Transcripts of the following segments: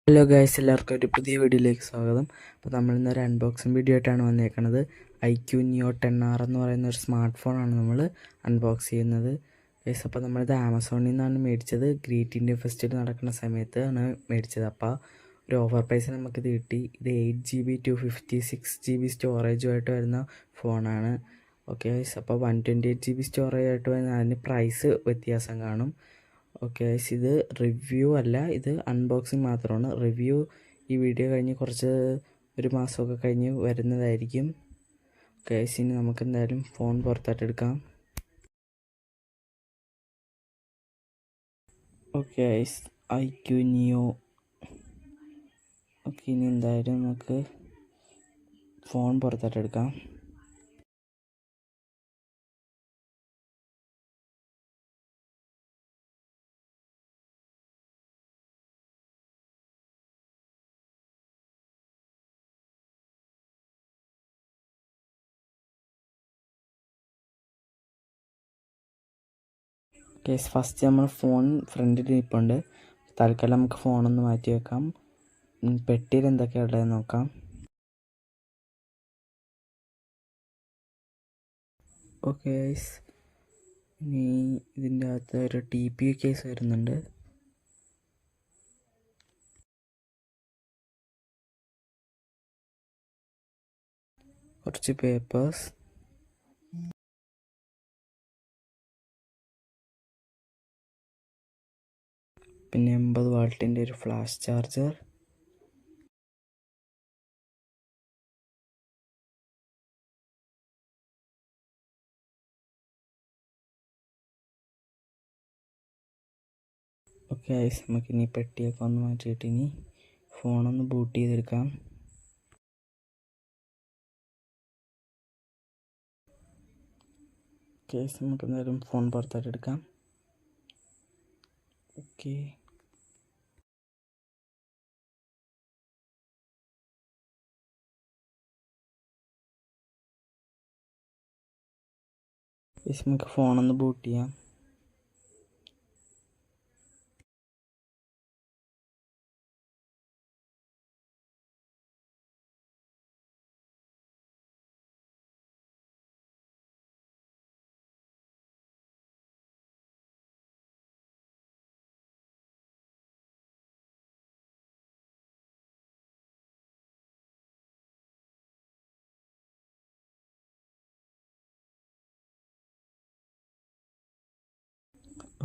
Hello guys, എല്ലാവർക്കും ഒരു പുതിയ വീഡിയോയിലേക്ക് സ്വാഗതം. അപ്പോൾ നമ്മളിന്നൊരു അൺബോക്സിങ് വീഡിയോ ആയിട്ടാണ് വന്നേക്കുന്നത്. IQ Neo 10R എന്ന് പറയുന്ന ഒരു സ്മാർട്ട് ഫോണാണ് നമ്മൾ അൺബോക്സ് ചെയ്യുന്നത്. ഗൈസ്, അപ്പോൾ നമ്മളിത് ആമസോണിൽ നിന്നാണ് മേടിച്ചത്. ഗ്രീറ്റ് ഇന്ത്യ ഫെസ്റ്റിവൽ നടക്കുന്ന സമയത്ത് ആണ് മേടിച്ചത്. അപ്പോൾ ഒരു ഓഫർ പ്രൈസ് നമുക്കിത് കിട്ടി. ഇത് 8GB 256GB സ്റ്റോറേജുമായിട്ട് വരുന്ന ഫോണാണ്. ഓക്കെ ഗൈസ്, അപ്പോൾ 128GB സ്റ്റോറേജ് ആയിട്ട് വരുന്ന അതിന് പ്രൈസ് വ്യത്യാസം കാണും. ഓക്കെ ഗൈസ്, ഇത് റിവ്യൂ അല്ല, ഇത് അൺബോക്സിങ് മാത്രമാണ്. റിവ്യൂ ഈ വീഡിയോ കഴിഞ്ഞ് ഒരു മാസമൊക്കെ കഴിഞ്ഞ് വരുന്നതായിരിക്കും. ഓക്കെ ഗൈസ്, ഇനി നമുക്ക് എന്തായാലും ഫോൺ പുറത്തായിട്ടെടുക്കാം. Okay guys, IQ Neo. Okay, ഇനി എന്തായാലും നമുക്ക് ഫോൺ പുറത്തായിട്ടെടുക്കാം. കേസ് ഫസ്റ്റ് നമ്മൾ ഫോൺ ഫ്രണ്ടിൽ ഇരിപ്പുണ്ട്. തൽക്കാലം നമുക്ക് ഫോണൊന്ന് മാറ്റി വെക്കാം. പെട്ടിയിൽ എന്തൊക്കെയാണ് ഉള്ളതെന്ന് നോക്കാം. ഓക്കെ ഗൈസ്, ഇനി ഇതിൻ്റെ അകത്ത് ഒരു TP കേസ് വരുന്നുണ്ട്. കുറച്ച് പേപ്പേഴ്സ്, പിന്നെ 80 വാട്ടിൻ്റെ ഒരു ഫ്ലാഷ് ചാർജർ, ഓക്കെ ഗൈസ്, നമുക്കിനി പെട്ടിയൊക്കെ ഒന്ന് മാറ്റിയിട്ട് ഇനി ഫോണൊന്ന് ബൂട്ട് ചെയ്തെടുക്കാം. കേസ് നമുക്ക് എന്തായാലും ഫോൺ പുറത്തായിട്ട് എടുക്കാം. ഓക്കെ, കേസ് നമുക്ക് ഫോണൊന്ന് ബൂട്ട് ചെയ്യാം.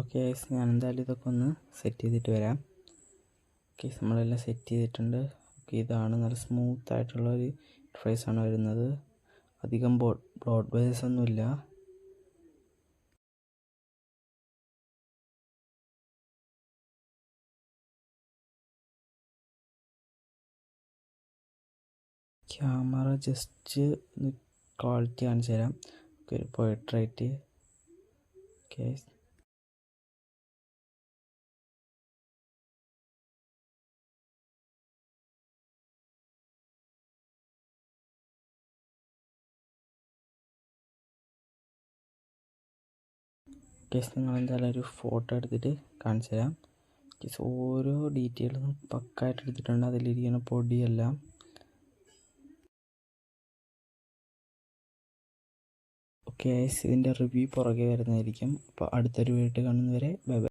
ഓക്കെ ഗൈസ്, ഞാൻ എന്തായാലും ഇതൊക്കെ ഒന്ന് സെറ്റ് ചെയ്തിട്ട് വരാം. ഓക്കെ, നമ്മളെല്ലാം സെറ്റ് ചെയ്തിട്ടുണ്ട്. ഓക്കെ, ഇതാണ് നല്ല സ്മൂത്ത് ആയിട്ടുള്ള ഒരു ഇൻ്റർഫേസാണ് വരുന്നത്. അധികം ബ്ലോട്ട് ബേസ് ഒന്നുമില്ല. ക്യാമറ ജസ്റ്റ് ക്വാളിറ്റി കാണിച്ചു തരാം. ഓക്കെ, ഒരു പോർട്രേറ്റ്. ഓക്കെ, കേസ് നിങ്ങൾ എന്തായാലും ഒരു ഫോട്ടോ എടുത്തിട്ട് കാണിച്ചു തരാം. കേസ് ഓരോ ഡീറ്റെയിലും പക്കായിട്ട് എടുത്തിട്ടുണ്ട്, അതിലിരിക്കുന്ന പൊടിയെല്ലാം. ഓക്കെ ഗൈസ്, ഇതിൻ്റെ റിവ്യൂ പുറകെ വരുന്നതായിരിക്കും. അപ്പോൾ അടുത്തൊരു വീഡിയോ കാണുന്നവരെ ബൈ ബൈ.